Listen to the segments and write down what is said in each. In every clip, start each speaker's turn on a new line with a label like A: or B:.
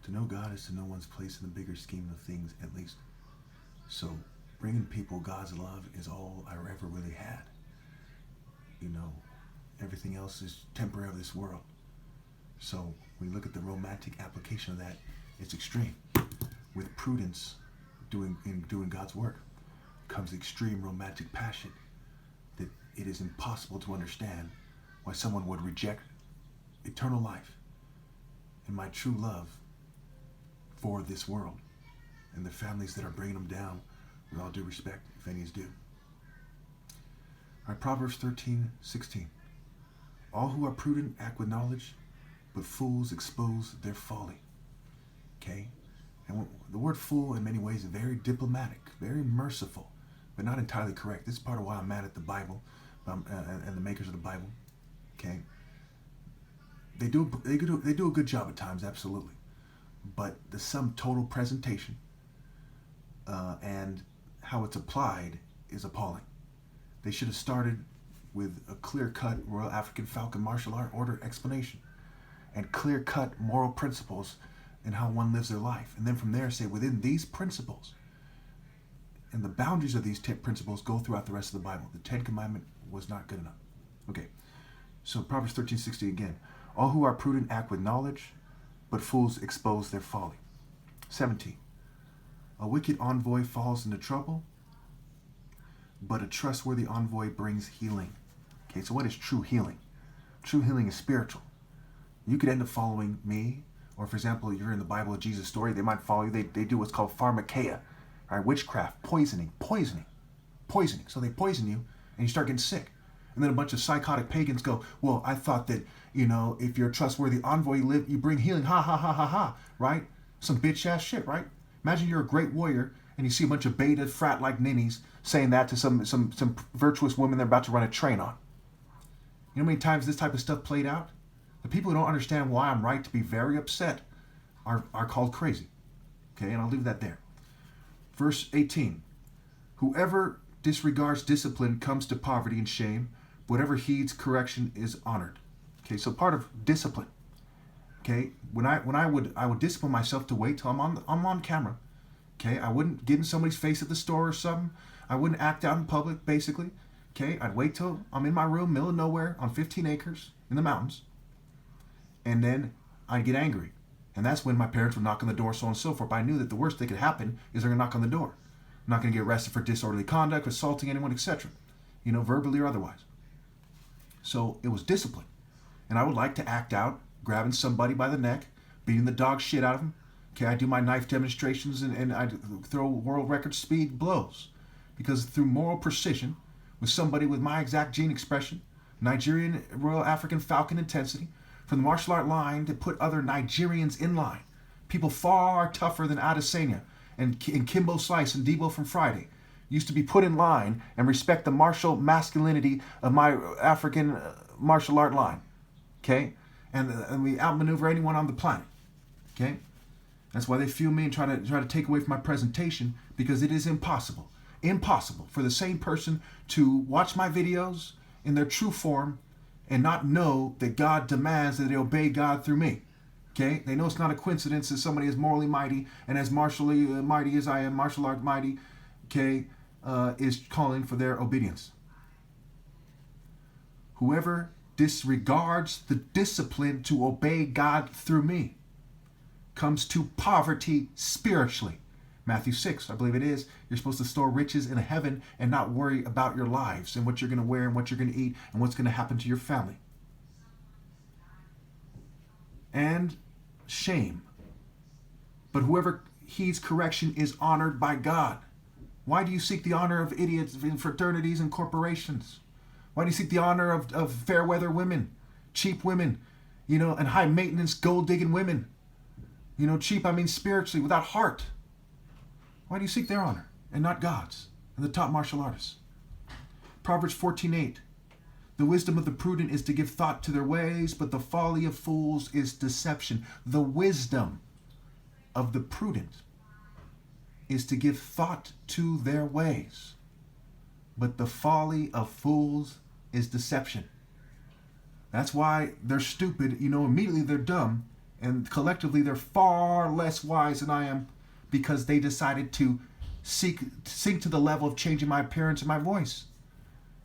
A: To know God is to know one's place in the bigger scheme of things, at least. So bringing people God's love is all I ever really had. You know, everything else is temporary of this world. So when you look at the romantic application of that, it's extreme. With prudence, doing God's work, comes extreme romantic passion that it is impossible to understand why someone would reject eternal life and my true love for this world and the families that are bringing them down, with all due respect, if any is due. All right, Proverbs 13:16. All who are prudent act with knowledge, but fools expose their folly. Okay? And the word fool in many ways is very diplomatic, very merciful, but not entirely correct. This is part of why I'm mad at the Bible and the makers of the Bible. Okay? They do a good job at times, absolutely. But the sum total presentation and how it's applied is appalling. They should have started with a clear-cut Royal African Falcon martial art order explanation and clear-cut moral principles in how one lives their life. And then from there say, within these principles and the boundaries of these principles go throughout the rest of the Bible. The Ten Commandment was not good enough. Okay, so Proverbs 13:60 again. All who are prudent act with knowledge, but fools expose their folly. 17. A wicked envoy falls into trouble, but a trustworthy envoy brings healing. Okay, so what is true healing? True healing is spiritual. You could end up following me, or for example, you're in the Bible of Jesus' story, they might follow you. They do what's called pharmakeia, right? Witchcraft, poisoning. So they poison you, and you start getting sick. And then a bunch of psychotic pagans go, well, I thought that, if you're a trustworthy envoy, you bring healing, ha, ha, ha, ha, ha, right? Some bitch-ass shit, right? Imagine you're a great warrior, and you see a bunch of beta frat-like ninnies saying that to some virtuous woman they're about to run a train on. You know how many times this type of stuff played out? The people who don't understand why I'm right to be very upset are called crazy. Okay, and I'll leave that there. Verse 18. Whoever disregards discipline comes to poverty and shame. Whatever heeds correction is honored. Okay, so part of discipline. Okay, when I would discipline myself to wait till I'm on camera. Okay, I wouldn't get in somebody's face at the store or something. I wouldn't act out in public, basically. Okay, I'd wait till I'm in my room, middle of nowhere, on 15 acres in the mountains. And then I'd get angry. And that's when my parents would knock on the door, so on and so forth. But I knew that the worst that could happen is they're going to knock on the door. I'm not going to get arrested for disorderly conduct, assaulting anyone, etc. Verbally or otherwise. So it was discipline. And I would like to act out, grabbing somebody by the neck, beating the dog shit out of them. Okay, I do my knife demonstrations and I throw world record speed blows. Because through moral precision, with somebody with my exact gene expression, Nigerian Royal African Falcon intensity, from the martial art line to put other Nigerians in line, people far tougher than Adesanya and Kimbo Slice and Debo from Friday, used to be put in line and respect the martial masculinity of my African martial art line. Okay? And we outmaneuver anyone on the planet. Okay? That's why they feel me and try to take away from my presentation, because it is impossible for the same person to watch my videos in their true form and not know that God demands that they obey God through me. Okay? They know it's not a coincidence that somebody as morally mighty and as martially mighty as I am, martial art mighty, okay, is calling for their obedience. Whoever disregards the discipline to obey God through me comes to poverty spiritually. Matthew 6, I believe it is. You're supposed to store riches in heaven and not worry about your lives and what you're going to wear and what you're going to eat and what's going to happen to your family. And shame. But whoever heeds correction is honored by God. Why do you seek the honor of idiots in fraternities and corporations? Why do you seek the honor of fair weather women, cheap women, and high maintenance gold digging women? Cheap, I mean spiritually, without heart. Why do you seek their honor and not God's and the top martial artists? Proverbs 14:8. The wisdom of the prudent is to give thought to their ways, but the folly of fools is deception. The wisdom of the prudent is to give thought to their ways, but the folly of fools is deception. That's why they're stupid, immediately they're dumb, And collectively, they're far less wise than I am because they decided to sink to the level of changing my appearance and my voice.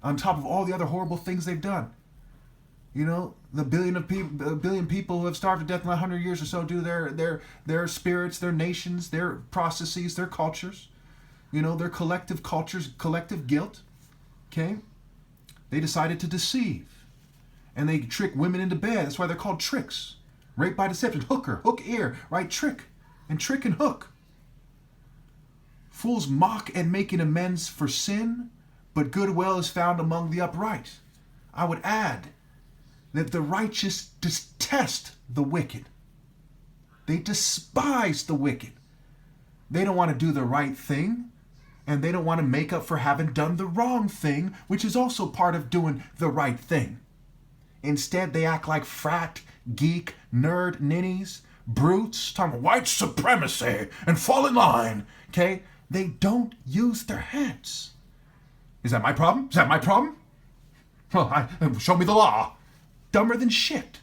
A: On top of all the other horrible things they've done. You know, the billion people who have starved to death in 100 years or so due to their spirits, their nations, their processes, their cultures. You know, their collective cultures, collective guilt. Okay? They decided to deceive. And they trick women into bed. That's why they're called tricks. Rape by deception. Hook, ear, right? Trick. And trick and hook. Fools mock at making amends for sin, but goodwill is found among the upright. I would add that the righteous detest the wicked. They despise the wicked. They don't want to do the right thing, and they don't want to make up for having done the wrong thing, which is also part of doing the right thing. Instead, they act like frat, geek, nerd, ninnies, brutes, talking about white supremacy and fall in line. Okay? They don't use their heads. Is that my problem? Is that my problem? Well, show me the law. Dumber than shit.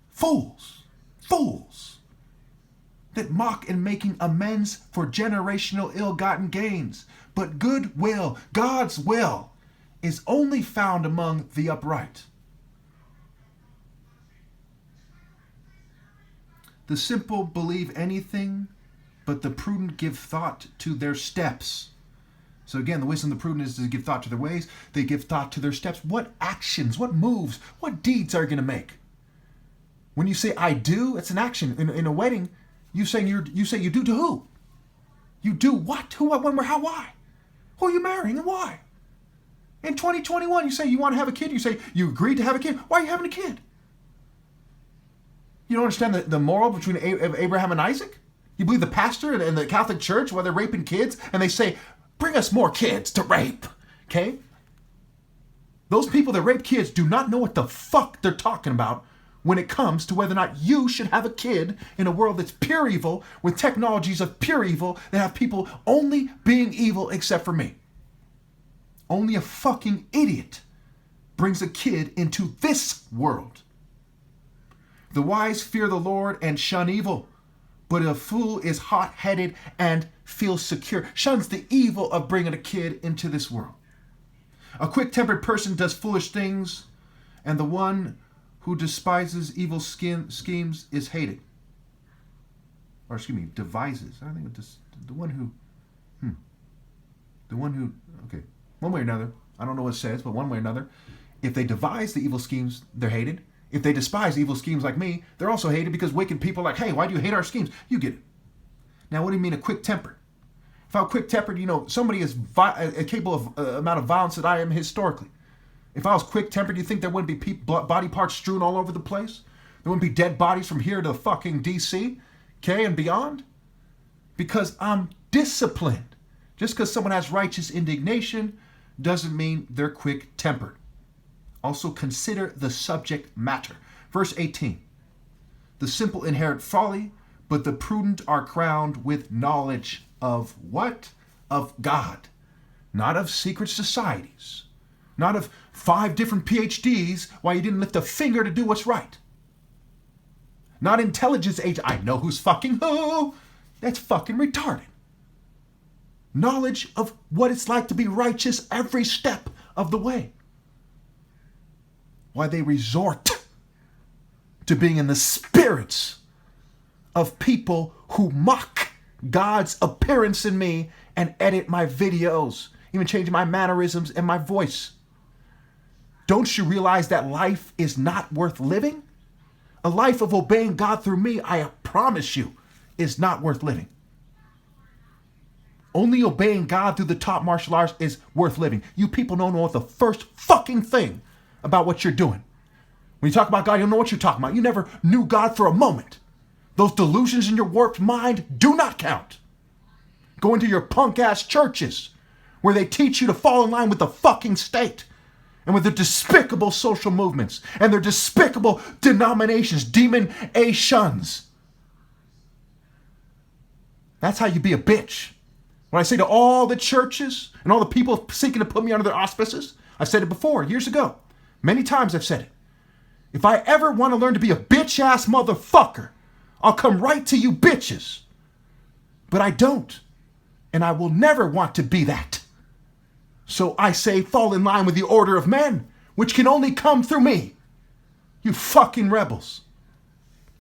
A: Fools. Fools. That mock in making amends for generational ill-gotten gains. But goodwill, God's will, is only found among the upright. The simple believe anything, but the prudent give thought to their steps. So again, the wisdom of the prudent is to give thought to their ways. They give thought to their steps. What actions, what moves, what deeds are you going to make? When you say I do, it's an action. In a wedding, you say you do to who? You do what? Who, what, when, where, how, why? Who are you marrying and why? In 2021, you say you want to have a kid. You say you agreed to have a kid. Why are you having a kid? You don't understand the moral between Abraham and Isaac? You believe the pastor and the Catholic Church, while they're raping kids, and they say, bring us more kids to rape. Okay? Those people that rape kids do not know what the fuck they're talking about when it comes to whether or not you should have a kid in a world that's pure evil, with technologies of pure evil that have people only being evil except for me. Only a fucking idiot brings a kid into this world. The wise fear the Lord and shun evil, but a fool is hot-headed and feels secure. Shuns the evil of bringing a kid into this world. A quick-tempered person does foolish things, and the one who despises evil schemes is hated. Or devises. I think it's the one who, okay, one way or another, I don't know what it says, but one way or another, if they devise the evil schemes, they're hated. If they despise evil schemes like me, they're also hated because wicked people are like, hey, why do you hate our schemes? You get it. Now, what do you mean a quick-tempered? If I'm quick-tempered, somebody is capable of amount of violence that I am historically. If I was quick-tempered, you think there wouldn't be body parts strewn all over the place? There wouldn't be dead bodies from here to fucking D.C., okay, and beyond? Because I'm disciplined. Just because someone has righteous indignation doesn't mean they're quick-tempered. Also consider the subject matter. Verse 18. The simple inherit folly, but the prudent are crowned with knowledge of what? Of God. Not of secret societies. Not of 5 different PhDs why you didn't lift a finger to do what's right. Not intelligence age. I know who's fucking who. That's fucking retarded. Knowledge of what it's like to be righteous every step of the way. Why they resort to being in the spirits of people who mock God's appearance in me and edit my videos, even changing my mannerisms and my voice. Don't you realize that life is not worth living? A life of obeying God through me, I promise you, is not worth living. Only obeying God through the top martial arts is worth living. You people don't know what the first fucking thing about what you're doing. When you talk about God, you don't know what you're talking about. You never knew God for a moment. Those delusions in your warped mind do not count. Go into your punk-ass churches where they teach you to fall in line with the fucking state and with their despicable social movements and their despicable denominations, demon-ations. That's how you be a bitch. When I say to all the churches and all the people seeking to put me under their auspices, I've said it before, years ago. Many times I've said it. If I ever want to learn to be a bitch-ass motherfucker,
B: I'll come right to you bitches. But I don't. And I will never want to be that. So I say fall in line with the order of men, which can only come through me. You fucking rebels.